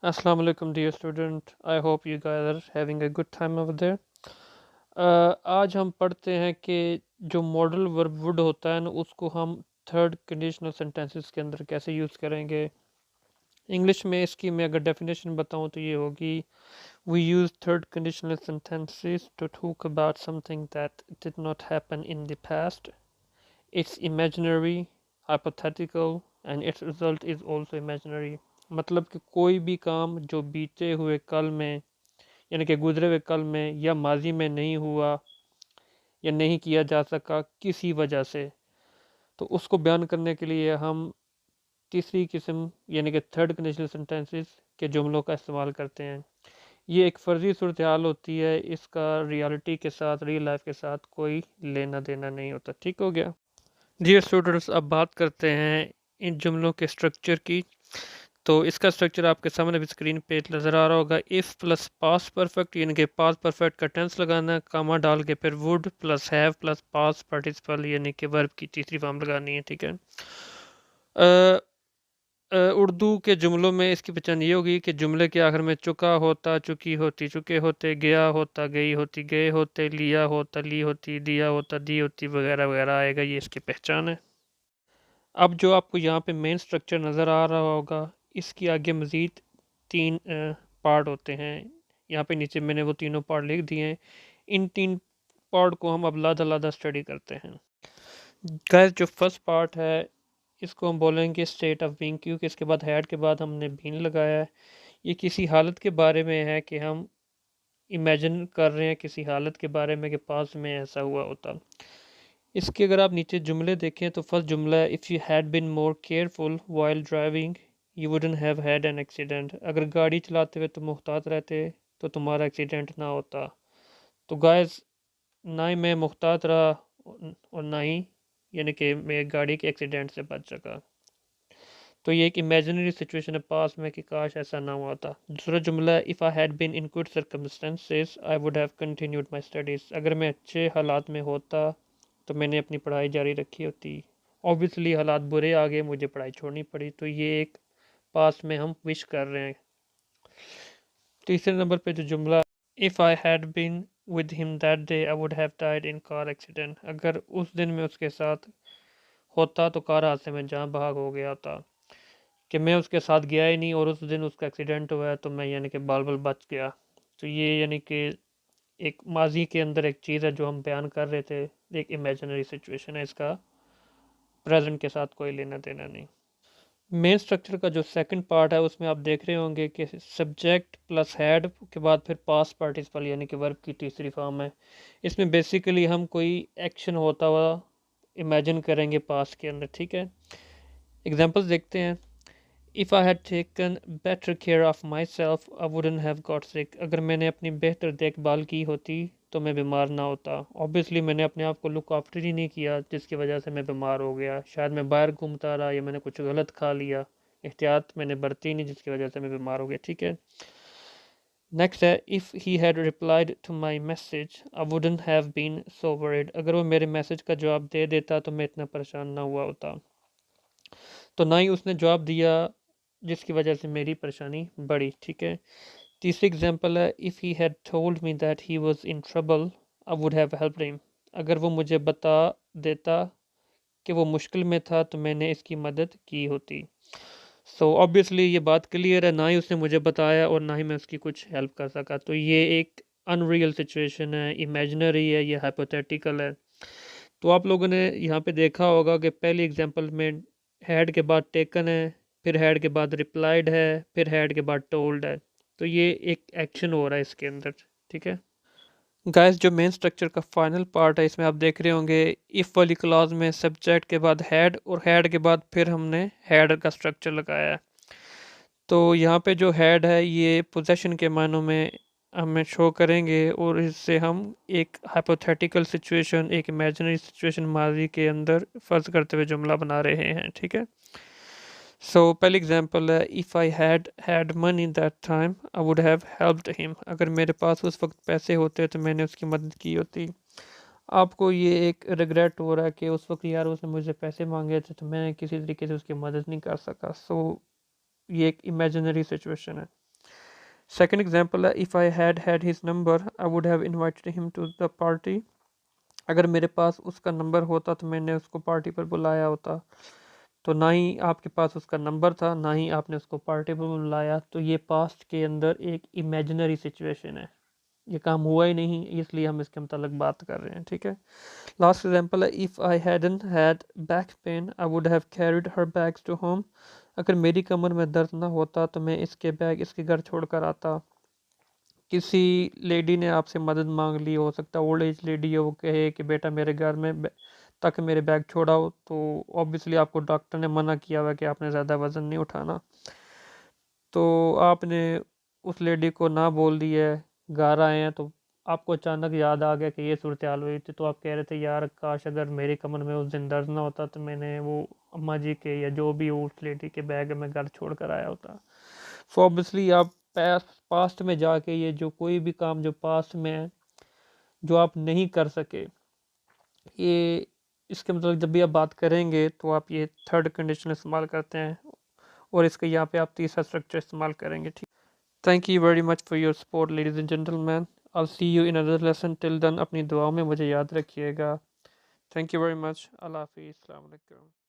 Assalamu alaikum dear student. I hope you guys are having a good time over there. आज हम पढ़ते हैं कि जो मॉडल वर्ब वुड होता है ना उसको हम थर्ड कंडीशनल सेंटेंसेस के अंदर कैसे यूज़ करेंगे। इंग्लिश में इसकी मैं अगर डेफिनेशन बताऊं तो ये होगी, we use third conditional sentences to talk about something that did not happen in the past. It's imaginary, hypothetical and its result is also imaginary. मतलब कि कोई भी काम जो बीते हुए कल में यानी कि गुजरे हुए कल में या माजी में नहीं हुआ या नहीं किया जा सका किसी वजह से, तो उसको बयान करने के लिए हम तीसरी किस्म यानी कि थर्ड कंडीशनल सेंटेंसेस के जुमलों का इस्तेमाल करते हैं। ये एक फ़र्ज़ी सूरत हाल होती है, इसका रियलिटी के साथ, रियल लाइफ के साथ कोई लेना देना नहीं होता। ठीक हो गया। डियर स्टूडेंट्स, अब बात करते हैं इन जुमलों के स्ट्रक्चर की। तो इसका स्ट्रक्चर आपके सामने भी स्क्रीन पे नज़र आ रहा होगा। इफ़ प्लस पास्ट परफेक्ट यानी कि पास्ट परफेक्ट का टेंस लगाना, कामा डाल के फिर would plus have plus past participle यानी कि वर्ब की तीसरी फॉर्म लगानी है। ठीक है। उर्दू के जुमलों में इसकी पहचान ये होगी कि जुमले के आखिर में चुका होता, चुकी होती, चुके होते, गया होता, गई होती, गए होते, लिया होता, ली होती, दिया होता, दी होती वगैरह वगैरह आएगा। ये इसकी पहचान है। अब जो आपको यहाँ पे मेन स्ट्रक्चर नज़र आ रहा होगा, इसकी आगे मज़ीद तीन पार्ट होते हैं। यहाँ पे नीचे मैंने वो तीनों पार्ट लिख दिए हैं। इन तीन पार्ट को हम अब अलग-अलग स्टडी करते हैं। गाइस, जो फर्स्ट पार्ट है इसको हम बोलेंगे स्टेट ऑफ बीइंग, क्योंकि इसके बाद हैड के बाद हमने बीन लगाया है। ये किसी हालत के बारे में है कि हम इमेजिन कर रहे हैं किसी हालत के बारे में कि पास में ऐसा हुआ होता। इसके अगर आप नीचे जुमले देखें तो फर्स्ट जुमला है, if you had been more careful while driving you wouldn't have had an accident. अगर गाड़ी चलाते हुए तुम मुहतात रहते तो तुम्हारा एक्सीडेंट ना होता। तो गाइस, ना ही मैं मुहतात रहा और ना ही यानी कि मैं गाड़ी के एक्सीडेंट से बच सका। तो ये एक इमेजिनरी सिचुएशन है पास में कि काश ऐसा ना हुआ था। दूसरा जुमला है, if I had been in good circumstances I would have continued my studies. अगर मैं अच्छे हालात में होता तो मैंने अपनी पढ़ाई जारी रखी होती। ऑब्वियसली हालात बुरे आ गए, मुझे पढ़ाई छोड़नी पड़ी, तो ये एक पास में हम विश कर रहे हैं। तीसरे नंबर पे जो जुमला, if I had been with him that day I would have died in car accident. अगर उस दिन मैं उसके साथ होता तो कार हादसे में जान बहक हो गया था। कि मैं उसके साथ गया ही नहीं और उस दिन उसका एक्सीडेंट हुआ है तो मैं यानी कि बाल बाल बच गया। तो ये यानी कि एक माजी के अंदर एक चीज़ है जो हम बयान कर रहे थे, एक इमेजिनरी सिचुएशन है, इसका प्रेजेंट के साथ कोई लेना देना नहीं। मेन स्ट्रक्चर का जो सेकंड पार्ट है उसमें आप देख रहे होंगे कि सब्जेक्ट प्लस हैड के बाद फिर पास्ट पार्टिसिपल यानी कि वर्ब की तीसरी फॉर्म है। इसमें बेसिकली हम कोई एक्शन होता हुआ इमेजिन करेंगे पास्ट के अंदर। ठीक है। एग्जांपल्स देखते हैं। If I had taken better care of my self I wouldn't have got sick. अगर मैंने अपनी बेहतर देखभाल की होती तो मैं बीमार ना होता। ऑब्वियसली मैंने अपने आप को लुक आफ्टर ही नहीं किया जिसकी वजह से मैं बीमार हो गया। शायद मैं बाहर घूमता रहा या मैंने कुछ गलत खा लिया, एहतियात मैंने बरती नहीं जिसकी वजह से मैं बीमार हो गया। ठीक है। नेक्स्ट है, if he had replied to my message I wouldn't have been so worried. अगर वो मेरे मैसेज का जवाब दे देता तो मैं इतना परेशान ना हुआ होता। तो ना ही उसने जवाब दिया जिसकी वजह से मेरी परेशानी बढ़ी। ठीक है। तीसरी एग्जांपल है, if he had told me that he was in trouble I would have helped him. अगर वो मुझे बता देता कि वो मुश्किल में था तो मैंने इसकी मदद की होती। सो ऑब्वियसली ये बात क्लियर है, ना ही उसने मुझे बताया और ना ही मैं उसकी कुछ हेल्प कर सका। तो ये एक अनरियल सिचुएशन है, इमेजिनरी है, ये हाइपोथेटिकल है। तो आप लोगों ने यहाँ पे देखा होगा कि पहली एग्जांपल में हैड के बाद टेकन है, फिर हैड के बाद रिप्लाइड है, फिर हैड के बाद टोल्ड है। तो ये एक एक्शन हो रहा है इसके अंदर। ठीक है। गाइस, जो मेन स्ट्रक्चर का फाइनल पार्ट है इसमें आप देख रहे होंगे, इफ़ वाली क्लॉज में सब्जेक्ट के बाद हैड और हैड के बाद फिर हमने हैड का स्ट्रक्चर लगाया है। तो यहाँ पे जो हेड है ये पोजेशन के मानों में हमें शो करेंगे और इससे हम एक हाइपोथेटिकल सिचुएशन, एक इमेजिनरी सिचुएशन माजी के अंदर फर्ज करते हुए जुमला बना रहे हैं। ठीक है। सो पहली एग्जांपल है, if I had had money that time I would have helped him. अगर मेरे पास उस वक्त पैसे होते तो मैंने उसकी मदद की होती। आपको ये एक रिग्रेट हो रहा है कि उस वक्त यार उसने मुझे पैसे मांगे थे तो मैं किसी तरीके से उसकी मदद नहीं कर सका। सो ये एक इमेजिनरी सिचुएशन है। सेकंड एग्जांपल है, if I had his number I would have invited him to the party. अगर मेरे पास उसका नंबर होता तो मैंने उसको पार्टी पर बुलाया होता। तो ना ही आपके पास उसका नंबर था, ना ही आपने उसको पार्टी पर बुलाया, तो ये पास्ट के अंदर एक इमेजिनरी सिचुएशन है, ये काम हुआ ही नहीं, इसलिए हम इसके मतलब बात कर रहे हैं। ठीक है। लास्ट एग्जांपल है, if I hadn't had back pain I would have carried her bags to home. अगर मेरी कमर में दर्द ना होता तो मैं इसके बैग इसके घर छोड़ कर आता। किसी लेडी ने आपसे मदद मांग ली, हो सकता है ओल्ड एज लेडी है, वो कहे कि बेटा मेरे घर में तक मेरे बैग छोड़ाओ, तो ऑब्वियसली आपको डॉक्टर ने मना किया हुआ कि आपने ज़्यादा वज़न नहीं उठाना, तो आपने उस लेडी को ना बोल दिया है, घर आए हैं तो आपको अचानक याद आ गया कि ये सूरत हाल हुई थी, तो आप कह रहे थे यार काश अगर मेरी कमर में उस दिन दर्द ना होता तो मैंने वो अम्मा जी के या जो भी उस लेडी के बैग में घर छोड़ कर आया होता। सो ऑब्वियसली आप पास्ट में जाके ये जो कोई भी काम जो पास्ट में है जो आप नहीं कर सके, ये इसके मतलब जब भी आप बात करेंगे तो आप ये थर्ड कंडीशन इस्तेमाल करते हैं, और इसके यहाँ पे आप तीसरा स्ट्रक्चर इस्तेमाल करेंगे। ठीक। Thank you very much for your support ladies and gentleman. I see you in other lesson, till then अपनी दुआओं में मुझे याद रखिएगा। Thank you very much. Allah हाफिज़। अस्सलाम वालेकुम।